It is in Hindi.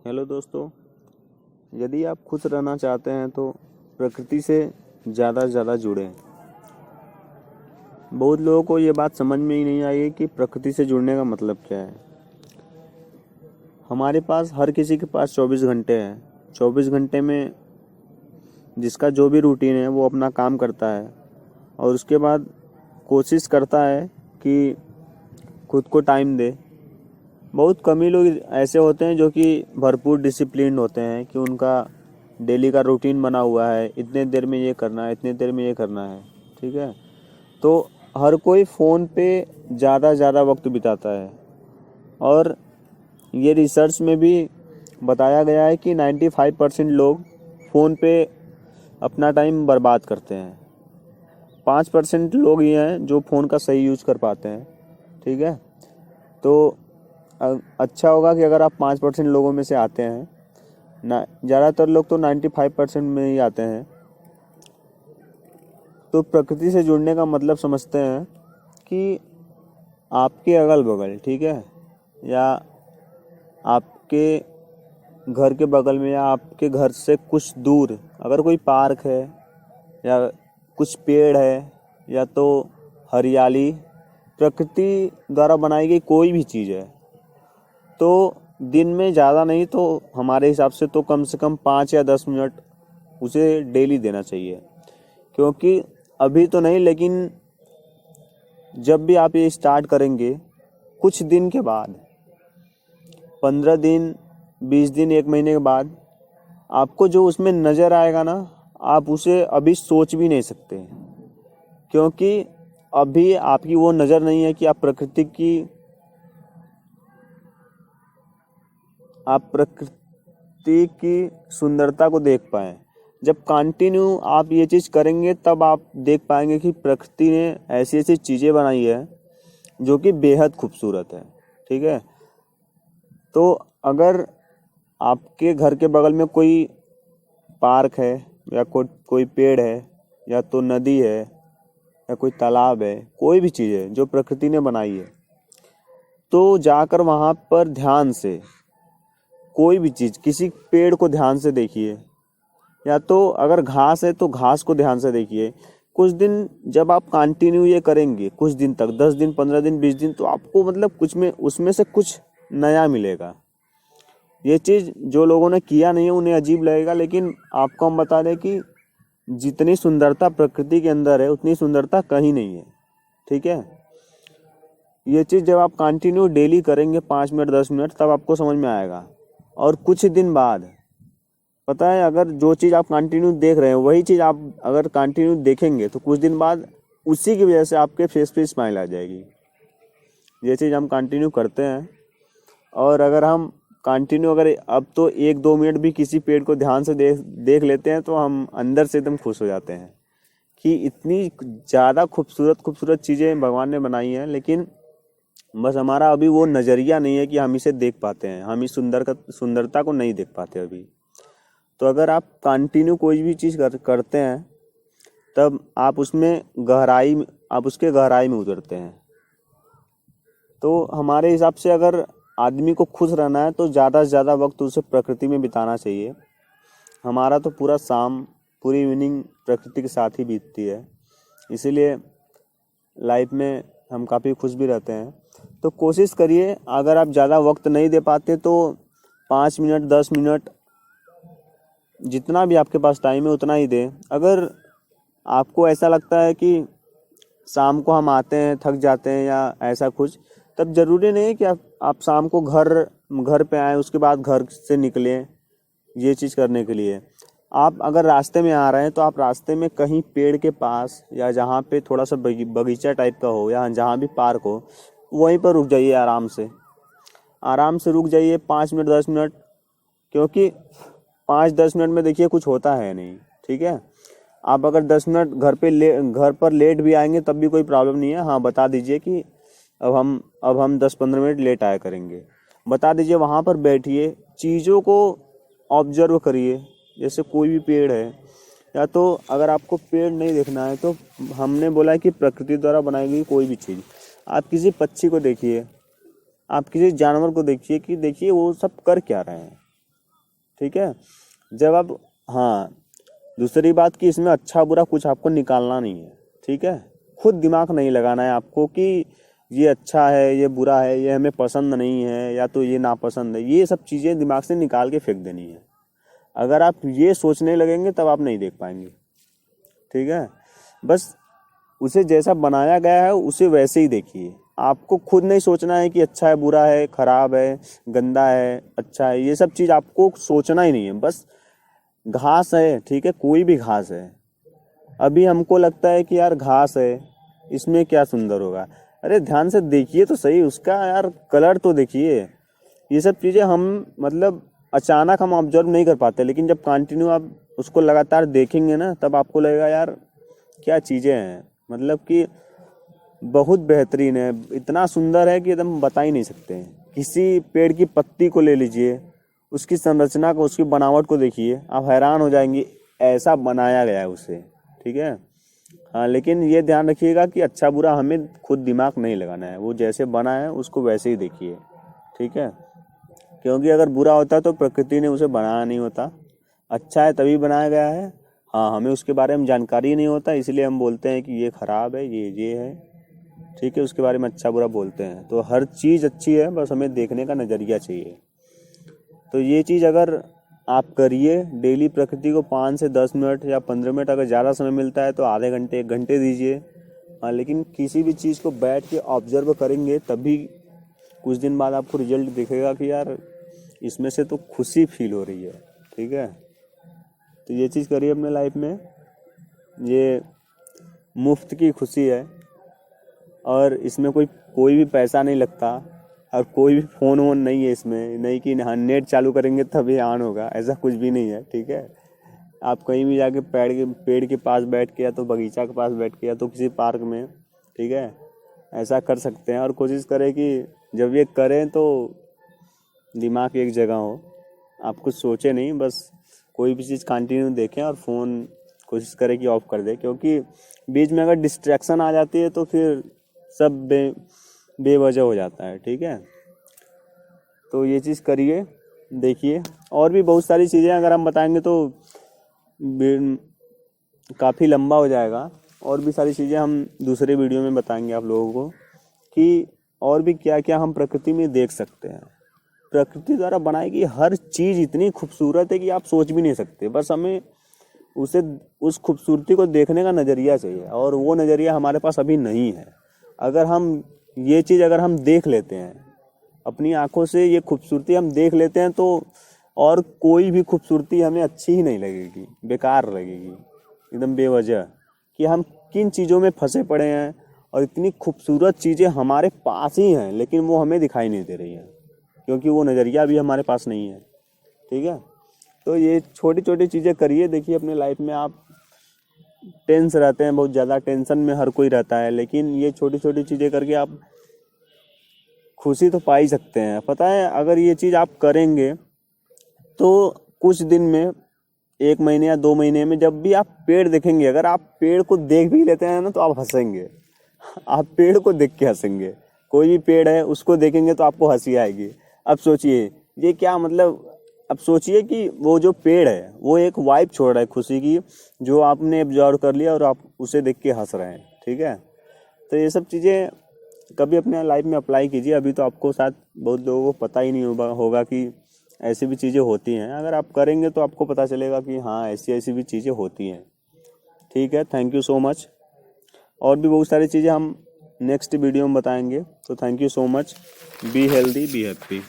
हेलो दोस्तों, यदि आप खुश रहना चाहते हैं तो प्रकृति से ज़्यादा से ज़्यादा जुड़ें। बहुत लोगों को ये बात समझ में ही नहीं आई है कि प्रकृति से जुड़ने का मतलब क्या है। हमारे पास हर किसी के पास 24 घंटे हैं। 24 घंटे में जिसका जो भी रूटीन है वो अपना काम करता है और उसके बाद कोशिश करता है कि खुद को टाइम दे। बहुत कम ही लोग ऐसे होते हैं जो कि भरपूर डिसिप्लिन होते हैं कि उनका डेली का रूटीन बना हुआ है, इतने देर में ये करना है, इतने देर में ये करना है। ठीक है, तो हर कोई फ़ोन पे ज़्यादा वक्त बिताता है और ये रिसर्च में भी बताया गया है कि 95% लोग फ़ोन पे अपना टाइम बर्बाद करते हैं। 5% लोग ये हैं जो फ़ोन का सही यूज कर पाते हैं। ठीक है, तो अच्छा होगा कि अगर आप 5% लोगों में से आते हैं ना, ज़्यादातर लोग तो 95% में ही आते हैं, तो प्रकृति से जुड़ने का मतलब समझते हैं कि आपके अगल बगल, ठीक है, या आपके घर के बगल में या आपके घर से कुछ दूर अगर कोई पार्क है या कुछ पेड़ है या तो हरियाली, प्रकृति द्वारा बनाई गई कोई भी चीज़ है, तो दिन में ज़्यादा नहीं तो हमारे हिसाब से तो कम से कम 5 या 10 मिनट उसे डेली देना चाहिए। क्योंकि अभी तो नहीं, लेकिन जब भी आप ये स्टार्ट करेंगे, कुछ दिन के बाद, 15 दिन, 20 दिन, 1 महीने के बाद आपको जो उसमें नज़र आएगा ना, आप उसे अभी सोच भी नहीं सकते। क्योंकि अभी आपकी वो नज़र नहीं है कि आप प्रकृति की सुंदरता को देख पाएँ। जब कंटिन्यू आप ये चीज़ करेंगे तब आप देख पाएंगे कि प्रकृति ने ऐसी ऐसी चीज़ें बनाई है जो कि बेहद खूबसूरत है। ठीक है, तो अगर आपके घर के बगल में कोई पार्क है या कोई पेड़ है या तो नदी है या कोई तालाब है, कोई भी चीज़ है जो प्रकृति ने बनाई है, तो जाकर वहाँ पर ध्यान से कोई भी चीज़, किसी पेड़ को ध्यान से देखिए, या तो अगर घास है तो घास को ध्यान से देखिए। कुछ दिन जब आप कंटिन्यू ये करेंगे, कुछ दिन तक, 10 दिन, 15 दिन, 20 दिन, तो आपको मतलब कुछ में उसमें से कुछ नया मिलेगा। ये चीज़ जो लोगों ने किया नहीं है उन्हें अजीब लगेगा, लेकिन आपको हम बता दें कि जितनी सुंदरता प्रकृति के अंदर है उतनी सुंदरता कहीं नहीं है। ठीक है, ये चीज़ जब आप कंटिन्यू डेली करेंगे 5 मिनट, 10 मिनट, तब आपको समझ में आएगा। और कुछ दिन बाद पता है, अगर जो चीज़ आप कंटिन्यू देख रहे हैं वही चीज़ आप अगर कंटिन्यू देखेंगे तो कुछ दिन बाद उसी की वजह से आपके फेस पे स्माइल आ जाएगी। ये चीज़ हम कंटिन्यू करते हैं। और अगर हम कंटिन्यू, अगर अब तो 1-2 मिनट भी किसी पेड़ को ध्यान से देख लेते हैं तो हम अंदर से एकदम खुश हो जाते हैं कि इतनी ज़्यादा खूबसूरत चीज़ें भगवान ने बनाई हैं। लेकिन बस हमारा अभी वो नज़रिया नहीं है कि हम इसे देख पाते हैं, हम इस सुंदरता को नहीं देख पाते अभी। तो अगर आप कंटिन्यू कोई भी चीज़ करते हैं तब आप उसके गहराई में उतरते हैं। तो हमारे हिसाब से अगर आदमी को खुश रहना है तो ज़्यादा से ज़्यादा वक्त उसे प्रकृति में बिताना चाहिए। हमारा तो पूरा शाम, पूरी इवनिंग प्रकृति के साथ ही बीतती है, इसीलिए लाइफ में हम काफ़ी खुश भी रहते हैं। तो कोशिश करिए, अगर आप ज़्यादा वक्त नहीं दे पाते तो 5 मिनट, 10 मिनट, जितना भी आपके पास टाइम है उतना ही दें। अगर आपको ऐसा लगता है कि शाम को हम आते हैं, थक जाते हैं या ऐसा कुछ, तब ज़रूरी नहीं है कि आप शाम को घर पे आएँ, उसके बाद घर से निकलें ये चीज़ करने के लिए। आप अगर रास्ते में आ रहे हैं तो आप रास्ते में कहीं पेड़ के पास या जहाँ पे थोड़ा सा बगीचा टाइप का हो या जहाँ भी पार्क हो, वहीं पर रुक जाइए। आराम से रुक जाइए 5 मिनट, 10 मिनट। क्योंकि 5-10 मिनट में देखिए कुछ होता है नहीं। ठीक है, आप अगर 10 मिनट घर पर लेट भी आएंगे तब भी कोई प्रॉब्लम नहीं है। हाँ, बता दीजिए कि अब हम 10-15 मिनट लेट आया करेंगे, बता दीजिए। वहाँ पर बैठिए, चीज़ों को ऑब्जर्व करिए। जैसे कोई भी पेड़ है, या तो अगर आपको पेड़ नहीं देखना है तो हमने बोला है कि प्रकृति द्वारा बनाई गई कोई भी चीज़, आप किसी पक्षी को देखिए, आप किसी जानवर को देखिए कि देखिए वो सब कर क्या रहे हैं। ठीक है। जब आप, हाँ, दूसरी बात कि इसमें अच्छा बुरा कुछ आपको निकालना नहीं है, ठीक है। खुद दिमाग नहीं लगाना है आपको कि ये अच्छा है, ये बुरा है, ये हमें पसंद नहीं है, या तो ये नापसंद है। ये सब चीज़ें दिमाग से निकाल के फेंक देनी है। अगर आप ये सोचने लगेंगे तब आप नहीं देख पाएंगे, ठीक है। बस उसे जैसा बनाया गया है उसे वैसे ही देखिए। आपको खुद नहीं सोचना है कि अच्छा है, बुरा है, खराब है, गंदा है, अच्छा है, ये सब चीज़ आपको सोचना ही नहीं है। बस घास है, ठीक है, कोई भी घास है। अभी हमको लगता है कि यार घास है, इसमें क्या सुंदर होगा। अरे ध्यान से देखिए तो सही उसका, यार कलर तो देखिए। ये सब चीज़ें हम मतलब अचानक हम ऑब्जर्व नहीं कर पाते, लेकिन जब कंटिन्यू आप उसको लगातार देखेंगे ना, तब आपको लगेगा यार क्या चीज़ें हैं, मतलब कि बहुत बेहतरीन है, इतना सुंदर है कि एकदम बता ही नहीं सकते हैं। किसी पेड़ की पत्ती को ले लीजिए, उसकी संरचना को, उसकी बनावट को देखिए, आप हैरान हो जाएंगे, ऐसा बनाया गया है उसे, ठीक है। हाँ, लेकिन ये ध्यान रखिएगा कि अच्छा बुरा हमें खुद दिमाग नहीं लगाना है, वो जैसे बना है उसको वैसे ही देखिए, ठीक है। क्योंकि अगर बुरा होता तो प्रकृति ने उसे बनाया नहीं होता, अच्छा है तभी बनाया गया है। हाँ, हमें उसके बारे में जानकारी नहीं होता, इसलिए हम बोलते हैं कि ये खराब है, ये है, ठीक है, उसके बारे में अच्छा बुरा बोलते हैं। तो हर चीज़ अच्छी है, बस हमें देखने का नज़रिया चाहिए। तो ये चीज़ अगर आप करिए डेली, प्रकृति को 5 से 10 मिनट या 15 मिनट, अगर ज़्यादा समय मिलता है तो आधे घंटे 1 घंटे दीजिए। हाँ, लेकिन किसी भी चीज़ को बैठ के ऑब्जर्व करेंगे तभी कुछ दिन बाद आपको रिजल्ट दिखेगा कि यार इसमें से तो खुशी फील हो रही है, ठीक है। तो ये चीज़ करिए अपने लाइफ में, ये मुफ्त की खुशी है और इसमें कोई भी पैसा नहीं लगता और कोई भी फ़ोन वोन नहीं है इसमें, नहीं कि हाँ नेट चालू करेंगे तभी ऑन होगा, ऐसा कुछ भी नहीं है, ठीक है। आप कहीं भी जाके पेड़ के पास बैठ के, या तो बगीचा के पास बैठ के, या तो किसी पार्क में, ठीक है, ऐसा कर सकते हैं। और कोशिश करें कि जब ये करें तो दिमाग एक जगह हो, आप कुछ सोचे नहीं, बस कोई भी चीज़ कंटिन्यू देखें और फ़ोन कोशिश करें कि ऑफ कर दें, क्योंकि बीच में अगर डिस्ट्रैक्शन आ जाती है तो फिर सब बेवजह हो जाता है, ठीक है। तो ये चीज़ करिए, देखिए। और भी बहुत सारी चीज़ें अगर हम बताएंगे तो काफ़ी लंबा हो जाएगा, और भी सारी चीज़ें हम दूसरे वीडियो में बताएंगे आप लोगों को कि और भी क्या क्या हम प्रकृति में देख सकते हैं। प्रकृति द्वारा बनाई गई हर चीज़ इतनी खूबसूरत है कि आप सोच भी नहीं सकते। बस हमें उस खूबसूरती को देखने का नज़रिया चाहिए, और वो नज़रिया हमारे पास अभी नहीं है। अगर हम ये चीज़ अगर हम देख लेते हैं अपनी आंखों से, ये खूबसूरती हम देख लेते हैं, तो और कोई भी खूबसूरती हमें अच्छी ही नहीं लगेगी, बेकार लगेगी, एकदम बेवजह, कि हम किन चीज़ों में फंसे पड़े हैं और इतनी खूबसूरत चीज़ें हमारे पास ही हैं, लेकिन वो हमें दिखाई नहीं दे रही हैं, क्योंकि वो नज़रिया भी हमारे पास नहीं है, ठीक है। तो ये छोटी छोटी चीज़ें करिए, देखिए अपने लाइफ में आप टेंस रहते हैं, बहुत ज़्यादा टेंशन में हर कोई रहता है, लेकिन ये छोटी छोटी चीज़ें करके आप खुशी तो पा ही सकते हैं। पता है, अगर ये चीज़ आप करेंगे तो कुछ दिन में, 1 महीने या 2 महीने में, जब भी आप पेड़ देखेंगे, अगर आप पेड़ को देख भी लेते हैं ना तो आप हंसेंगे। आप पेड़ को देख के हंसेंगे। कोई भी पेड़ है उसको देखेंगे तो आपको हंसी आएगी। अब सोचिए ये क्या मतलब, अब सोचिए कि वो जो पेड़ है वो एक वाइब छोड़ रहा है खुशी की, जो आपने ऑब्जर्व कर लिया और आप उसे देख के हंस रहे हैं, ठीक है। तो ये सब चीज़ें कभी अपने लाइफ में अप्लाई कीजिए। अभी तो आपको शायद बहुत लोगों को पता ही नहीं होगा कि ऐसी भी चीज़ें होती हैं। अगर आप करेंगे तो आपको पता चलेगा कि हाँ ऐसी भी चीज़ें होती हैं, ठीक है। Thank you so much. और भी बहुत सारी चीज़ें हम नेक्स्ट वीडियो में बताएंगे। तो thank you so much. Be healthy, be happy.